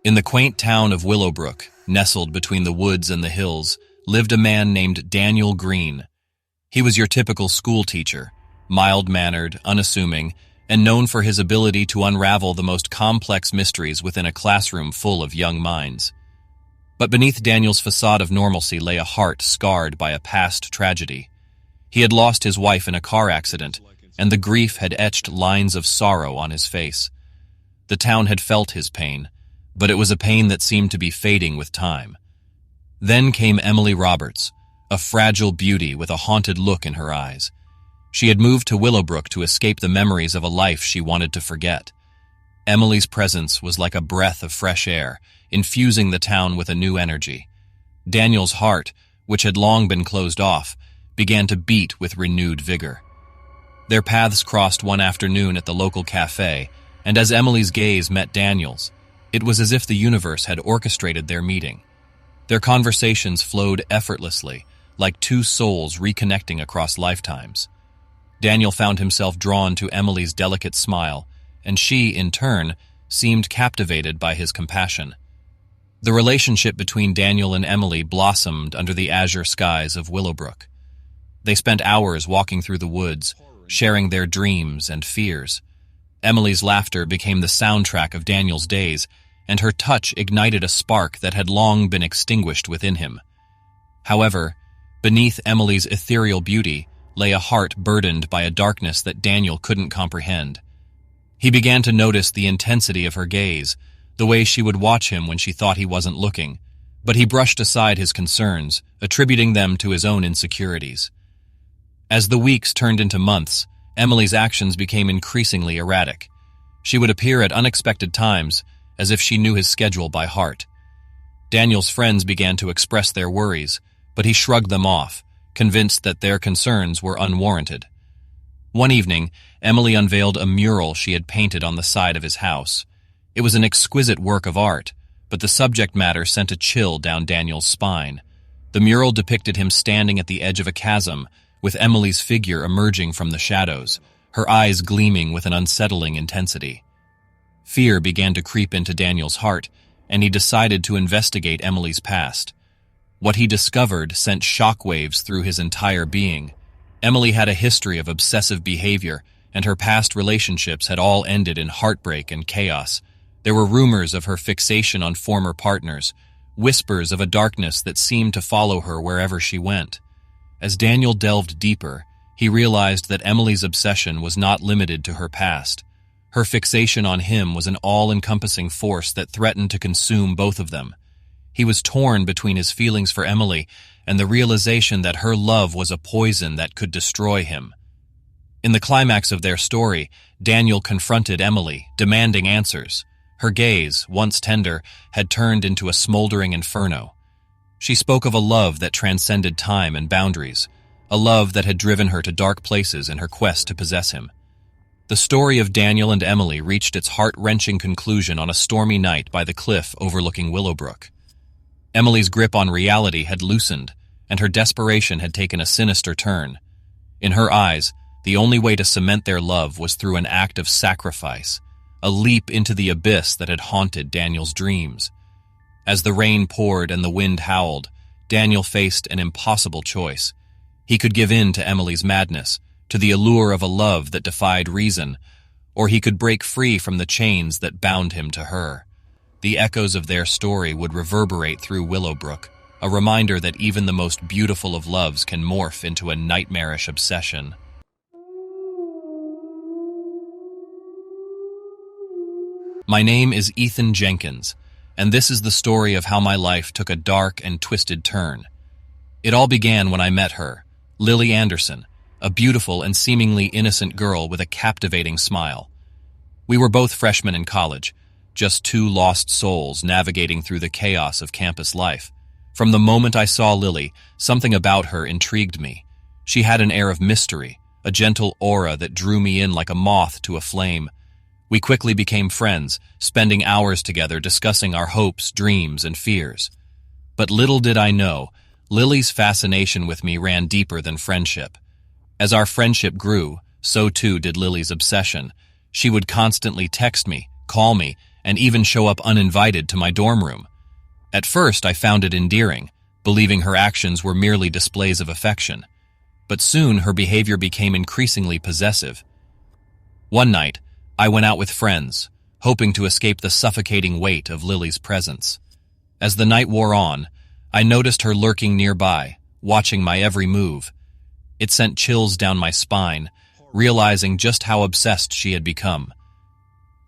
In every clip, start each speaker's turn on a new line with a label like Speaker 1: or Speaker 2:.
Speaker 1: In the quaint town of Willowbrook, nestled between the woods and the hills, lived a man named Daniel Green. He was your typical school teacher, mild-mannered, unassuming, and known for his ability to unravel the most complex mysteries within a classroom full of young minds. But beneath Daniel's facade of normalcy lay a heart scarred by a past tragedy. He had lost his wife in a car accident, and the grief had etched lines of sorrow on his face. The town had felt his pain, but it was a pain that seemed to be fading with time. Then came Emily Roberts, a fragile beauty with a haunted look in her eyes. She had moved to Willowbrook to escape the memories of a life she wanted to forget. Emily's presence was like a breath of fresh air, infusing the town with a new energy. Daniel's heart, which had long been closed off, began to beat with renewed vigor. Their paths crossed one afternoon at the local cafe, and as Emily's gaze met Daniel's, it was as if the universe had orchestrated their meeting. Their conversations flowed effortlessly, like two souls reconnecting across lifetimes. Daniel found himself drawn to Emily's delicate smile, and she, in turn, seemed captivated by his compassion. The relationship between Daniel and Emily blossomed under the azure skies of Willowbrook. They spent hours walking through the woods, sharing their dreams and fears. Emily's laughter became the soundtrack of Daniel's days, and her touch ignited a spark that had long been extinguished within him. However, beneath Emily's ethereal beauty lay a heart burdened by a darkness that Daniel couldn't comprehend. He began to notice the intensity of her gaze, the way she would watch him when she thought he wasn't looking, but he brushed aside his concerns, attributing them to his own insecurities. As the weeks turned into months, Emily's actions became increasingly erratic. She would appear at unexpected times, as if she knew his schedule by heart. Daniel's friends began to express their worries, but he shrugged them off, convinced that their concerns were unwarranted. One evening, Emily unveiled a mural she had painted on the side of his house. It was an exquisite work of art, but the subject matter sent a chill down Daniel's spine. The mural depicted him standing at the edge of a chasm, with Emily's figure emerging from the shadows, her eyes gleaming with an unsettling intensity. Fear began to creep into Daniel's heart, and he decided to investigate Emily's past. What he discovered sent shockwaves through his entire being. Emily had a history of obsessive behavior, and her past relationships had all ended in heartbreak and chaos. There were rumors of her fixation on former partners, whispers of a darkness that seemed to follow her wherever she went. As Daniel delved deeper, he realized that Emily's obsession was not limited to her past. Her fixation on him was an all-encompassing force that threatened to consume both of them. He was torn between his feelings for Emily and the realization that her love was a poison that could destroy him. In the climax of their story, Daniel confronted Emily, demanding answers. Her gaze, once tender, had turned into a smoldering inferno. She spoke of a love that transcended time and boundaries, a love that had driven her to dark places in her quest to possess him. The story of Daniel and Emily reached its heart-wrenching conclusion on a stormy night by the cliff overlooking Willowbrook. Emily's grip on reality had loosened, and her desperation had taken a sinister turn. In her eyes, the only way to cement their love was through an act of sacrifice, a leap into the abyss that had haunted Daniel's dreams. As the rain poured and the wind howled, Daniel faced an impossible choice. He could give in to Emily's madness, to the allure of a love that defied reason, or he could break free from the chains that bound him to her. The echoes of their story would reverberate through Willowbrook, a reminder that even the most beautiful of loves can morph into a nightmarish obsession. My name is Ethan Jenkins, and this is the story of how my life took a dark and twisted turn. It all began when I met her, Lily Anderson, a beautiful and seemingly innocent girl with a captivating smile. We were both freshmen in college, just two lost souls navigating through the chaos of campus life. From the moment I saw Lily, something about her intrigued me. She had an air of mystery, a gentle aura that drew me in like a moth to a flame. We quickly became friends, spending hours together discussing our hopes, dreams, and fears. But little did I know, Lily's fascination with me ran deeper than friendship. As our friendship grew, so too did Lily's obsession. She would constantly text me, call me, and even show up uninvited to my dorm room. At first, I found it endearing, believing her actions were merely displays of affection. But soon, her behavior became increasingly possessive. One night, I went out with friends, hoping to escape the suffocating weight of Lily's presence. As the night wore on, I noticed her lurking nearby, watching my every move. It sent chills down my spine, realizing just how obsessed she had become.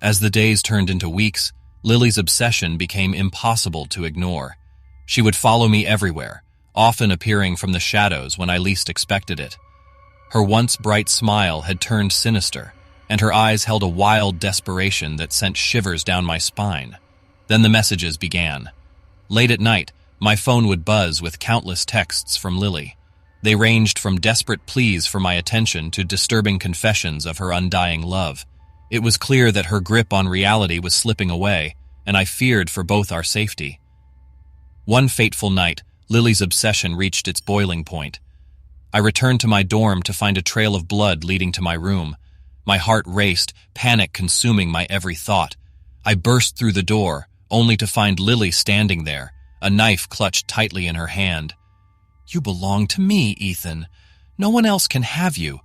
Speaker 1: As the days turned into weeks, Lily's obsession became impossible to ignore. She would follow me everywhere, often appearing from the shadows when I least expected it. Her once bright smile had turned sinister, and her eyes held a wild desperation that sent shivers down my spine. Then the messages began. Late at night, my phone would buzz with countless texts from Lily. They ranged from desperate pleas for my attention to disturbing confessions of her undying love. It was clear that her grip on reality was slipping away, and I feared for both our safety. One fateful night, Lily's obsession reached its boiling point. I returned to my dorm to find a trail of blood leading to my room. My heart raced, panic consuming my every thought. I burst through the door, only to find Lily standing there, a knife clutched tightly in her hand. "You belong to me, Ethan. No one else can have you.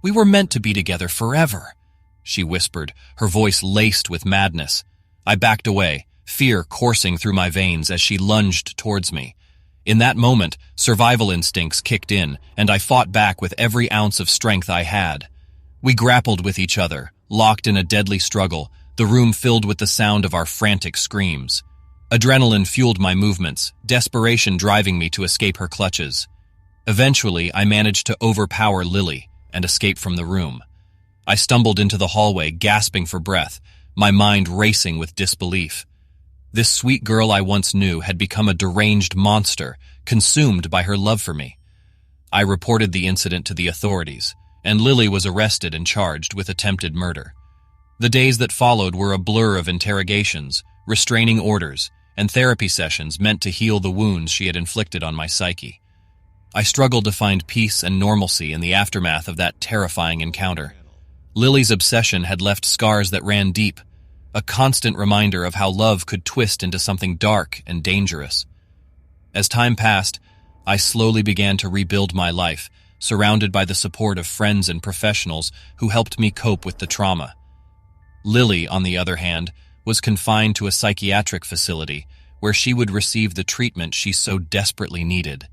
Speaker 1: We were meant to be together forever," she whispered, her voice laced with madness. I backed away, fear coursing through my veins as she lunged towards me. In that moment, survival instincts kicked in, and I fought back with every ounce of strength I had. We grappled with each other, locked in a deadly struggle, the room filled with the sound of our frantic screams. Adrenaline fueled my movements, desperation driving me to escape her clutches. Eventually, I managed to overpower Lily and escape from the room. I stumbled into the hallway, gasping for breath, my mind racing with disbelief. This sweet girl I once knew had become a deranged monster, consumed by her love for me. I reported the incident to the authorities, and Lily was arrested and charged with attempted murder. The days that followed were a blur of interrogations, restraining orders, and therapy sessions meant to heal the wounds she had inflicted on my psyche. I struggled to find peace and normalcy in the aftermath of that terrifying encounter. Lily's obsession had left scars that ran deep, a constant reminder of how love could twist into something dark and dangerous. As time passed, I slowly began to rebuild my life, surrounded by the support of friends and professionals who helped me cope with the trauma. Lily, on the other hand, was confined to a psychiatric facility where she would receive the treatment she so desperately needed.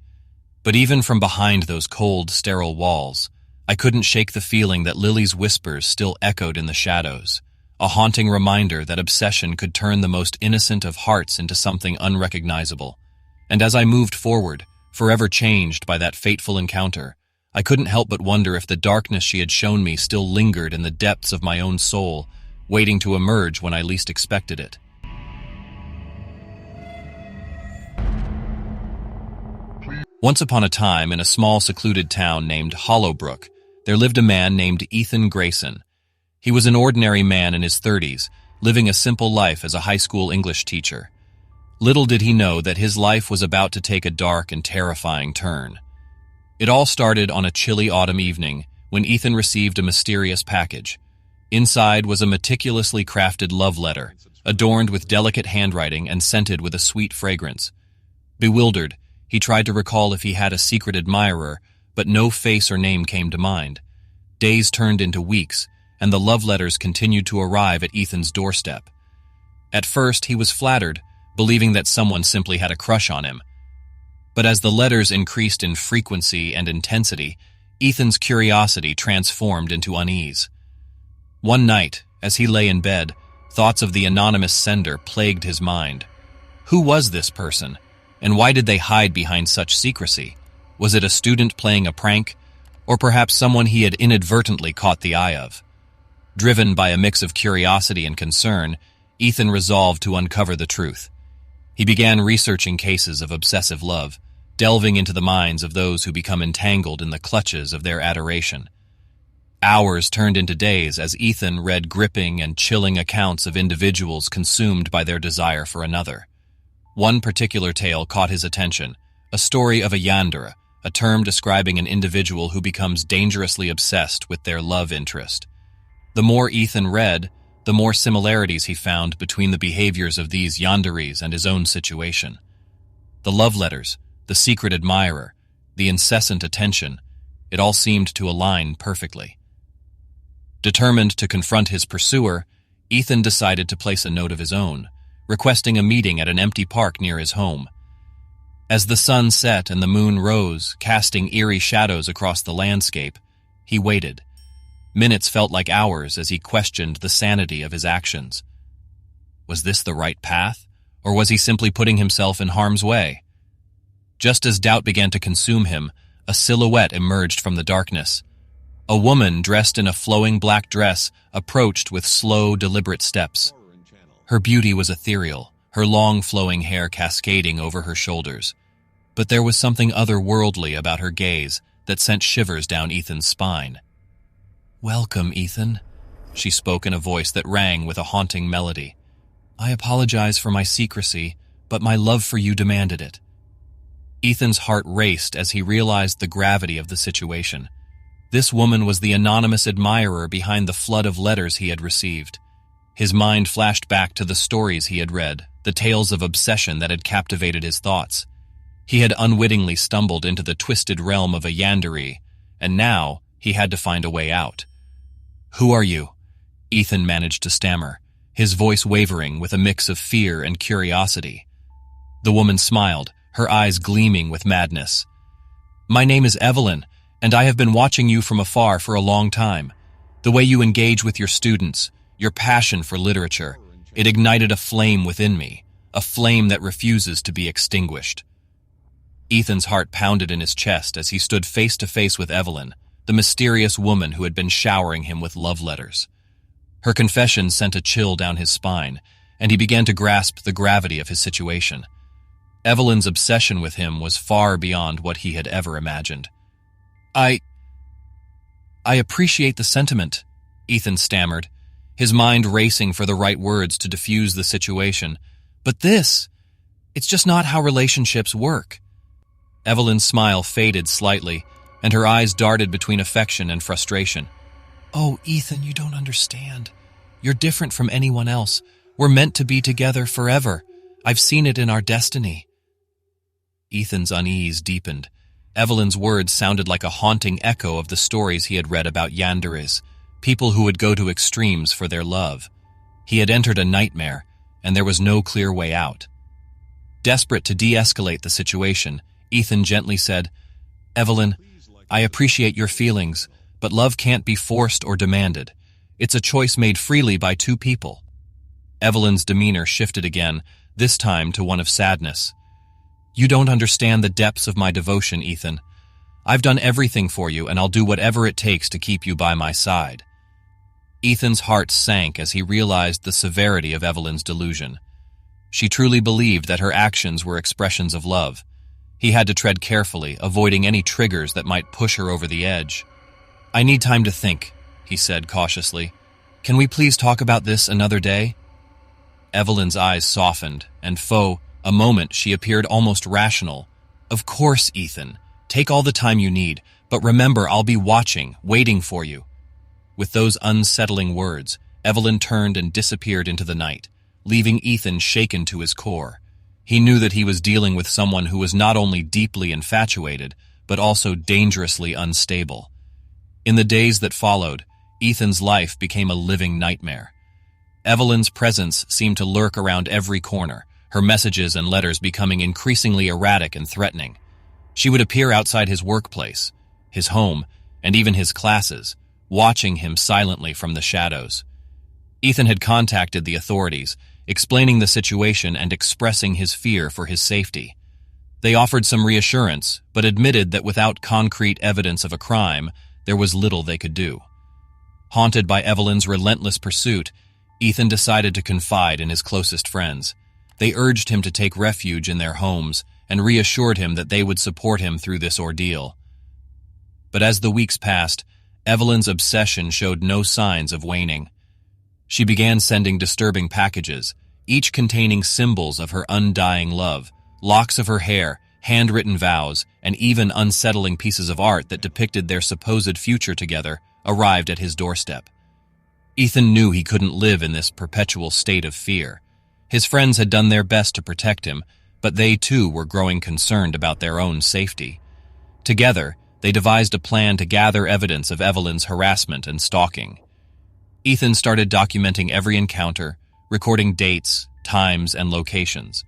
Speaker 1: But even from behind those cold, sterile walls, I couldn't shake the feeling that Lily's whispers still echoed in the shadows, a haunting reminder that obsession could turn the most innocent of hearts into something unrecognizable. And as I moved forward, forever changed by that fateful encounter, I couldn't help but wonder if the darkness she had shown me still lingered in the depths of my own soul, waiting to emerge when I least expected it. Once upon a time, in a small secluded town named Hollowbrook, there lived a man named Ethan Grayson. He was an ordinary man in his 30s, living a simple life as a high school English teacher. Little did he know that his life was about to take a dark and terrifying turn. It all started on a chilly autumn evening when Ethan received a mysterious package. Inside was a meticulously crafted love letter, adorned with delicate handwriting and scented with a sweet fragrance. Bewildered, he tried to recall if he had a secret admirer, but no face or name came to mind. Days turned into weeks, and the love letters continued to arrive at Ethan's doorstep. At first, he was flattered, believing that someone simply had a crush on him. But as the letters increased in frequency and intensity, Ethan's curiosity transformed into unease. One night, as he lay in bed, thoughts of the anonymous sender plagued his mind. Who was this person, and why did they hide behind such secrecy? Was it a student playing a prank, or perhaps someone he had inadvertently caught the eye of? Driven by a mix of curiosity and concern, Ethan resolved to uncover the truth. He began researching cases of obsessive love, delving into the minds of those who become entangled in the clutches of their adoration. Hours turned into days as Ethan read gripping and chilling accounts of individuals consumed by their desire for another. One particular tale caught his attention, a story of a Yandere, a term describing an individual who becomes dangerously obsessed with their love interest. The more Ethan read, the more similarities he found between the behaviors of these yanderes and his own situation. The love letters, the secret admirer, the incessant attention, it all seemed to align perfectly. Determined to confront his pursuer, Ethan decided to place a note of his own, requesting a meeting at an empty park near his home. As the sun set and the moon rose, casting eerie shadows across the landscape, he waited. Minutes felt like hours as he questioned the sanity of his actions. Was this the right path, or was he simply putting himself in harm's way? Just as doubt began to consume him, a silhouette emerged from the darkness. A woman dressed in a flowing black dress approached with slow, deliberate steps. Her beauty was ethereal, her long flowing hair cascading over her shoulders. But there was something otherworldly about her gaze that sent shivers down Ethan's spine. "Welcome, Ethan," she spoke in a voice that rang with a haunting melody. "I apologize for my secrecy, but my love for you demanded it." Ethan's heart raced as he realized the gravity of the situation. This woman was the anonymous admirer behind the flood of letters he had received. His mind flashed back to the stories he had read, the tales of obsession that had captivated his thoughts. He had unwittingly stumbled into the twisted realm of a Yandere, and now he had to find a way out. "Who are you?" Ethan managed to stammer, his voice wavering with a mix of fear and curiosity. The woman smiled, her eyes gleaming with madness. "My name is Evelyn, and I have been watching you from afar for a long time. The way you engage with your students, your passion for literature, it ignited a flame within me, a flame that refuses to be extinguished." Ethan's heart pounded in his chest as he stood face to face with Evelyn, the mysterious woman who had been showering him with love letters. Her confession sent a chill down his spine, and he began to grasp the gravity of his situation. Evelyn's obsession with him was far beyond what he had ever imagined. I appreciate the sentiment," Ethan stammered, his mind racing for the right words to diffuse the situation. "But it's just not how relationships work." Evelyn's smile faded slightly, and her eyes darted between affection and frustration. "Oh, Ethan, you don't understand. You're different from anyone else. We're meant to be together forever. I've seen it in our destiny." Ethan's unease deepened. Evelyn's words sounded like a haunting echo of the stories he had read about Yanderes, people who would go to extremes for their love. He had entered a nightmare, and there was no clear way out. Desperate to de-escalate the situation, Ethan gently said, "Evelyn, I appreciate your feelings, but love can't be forced or demanded. It's a choice made freely by two people." Evelyn's demeanor shifted again, this time to one of sadness. "You don't understand the depths of my devotion, Ethan. I've done everything for you, and I'll do whatever it takes to keep you by my side." Ethan's heart sank as he realized the severity of Evelyn's delusion. She truly believed that her actions were expressions of love. He had to tread carefully, avoiding any triggers that might push her over the edge. "I need time to think," he said cautiously. "Can we please talk about this another day?" Evelyn's eyes softened, and for a moment she appeared almost rational. "Of course, Ethan. Take all the time you need, but remember I'll be watching, waiting for you." With those unsettling words, Evelyn turned and disappeared into the night, leaving Ethan shaken to his core. He knew that he was dealing with someone who was not only deeply infatuated, but also dangerously unstable. In the days that followed, Ethan's life became a living nightmare. Evelyn's presence seemed to lurk around every corner, her messages and letters becoming increasingly erratic and threatening. She would appear outside his workplace, his home, and even his classes, watching him silently from the shadows. Ethan had contacted the authorities, explaining the situation and expressing his fear for his safety. They offered some reassurance, but admitted that without concrete evidence of a crime, there was little they could do. Haunted by Evelyn's relentless pursuit, Ethan decided to confide in his closest friends. They urged him to take refuge in their homes and reassured him that they would support him through this ordeal. But as the weeks passed, Evelyn's obsession showed no signs of waning. She began sending disturbing packages, each containing symbols of her undying love, locks of her hair, handwritten vows, and even unsettling pieces of art that depicted their supposed future together arrived at his doorstep. Ethan knew he couldn't live in this perpetual state of fear. His friends had done their best to protect him, but they too were growing concerned about their own safety. Together, they devised a plan to gather evidence of Evelyn's harassment and stalking. Ethan started documenting every encounter, recording dates, times, and locations.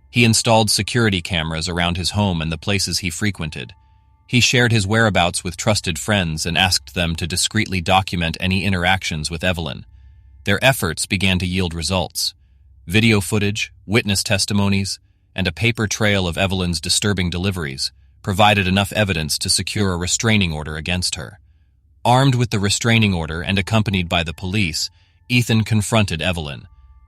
Speaker 1: He installed security cameras around his home and the places he frequented. He shared his whereabouts with trusted friends and asked them to discreetly document any interactions with Evelyn. Their efforts began to yield results. Video footage, witness testimonies, and a paper trail of Evelyn's disturbing deliveries provided enough evidence to secure a restraining order against her. Armed with the restraining order and accompanied by the police, Ethan confronted Evelyn.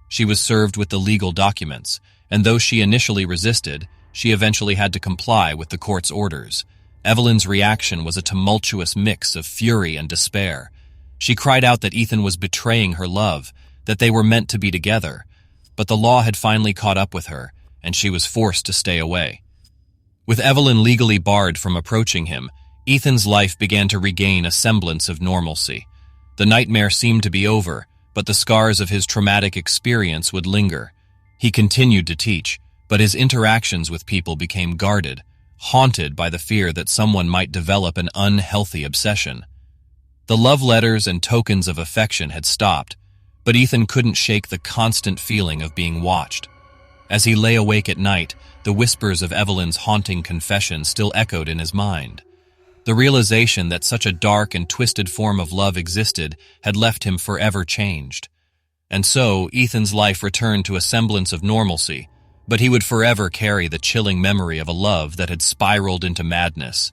Speaker 1: She was served with the legal documents, and though she initially resisted, she eventually had to comply with the court's orders. Evelyn's reaction was a tumultuous mix of fury and despair. She cried out that Ethan was betraying her love, that they were meant to be together. But the law had finally caught up with her, and she was forced to stay away. With Evelyn legally barred from approaching him, Ethan's life began to regain a semblance of normalcy. The nightmare seemed to be over, but the scars of his traumatic experience would linger. He continued to teach, but his interactions with people became guarded, haunted by the fear that someone might develop an unhealthy obsession. The love letters and tokens of affection had stopped, but Ethan couldn't shake the constant feeling of being watched. As he lay awake at night, the whispers of Evelyn's haunting confession still echoed in his mind. The realization that such a dark and twisted form of love existed had left him forever changed. And so, Ethan's life returned to a semblance of normalcy, but he would forever carry the chilling memory of a love that had spiraled into madness.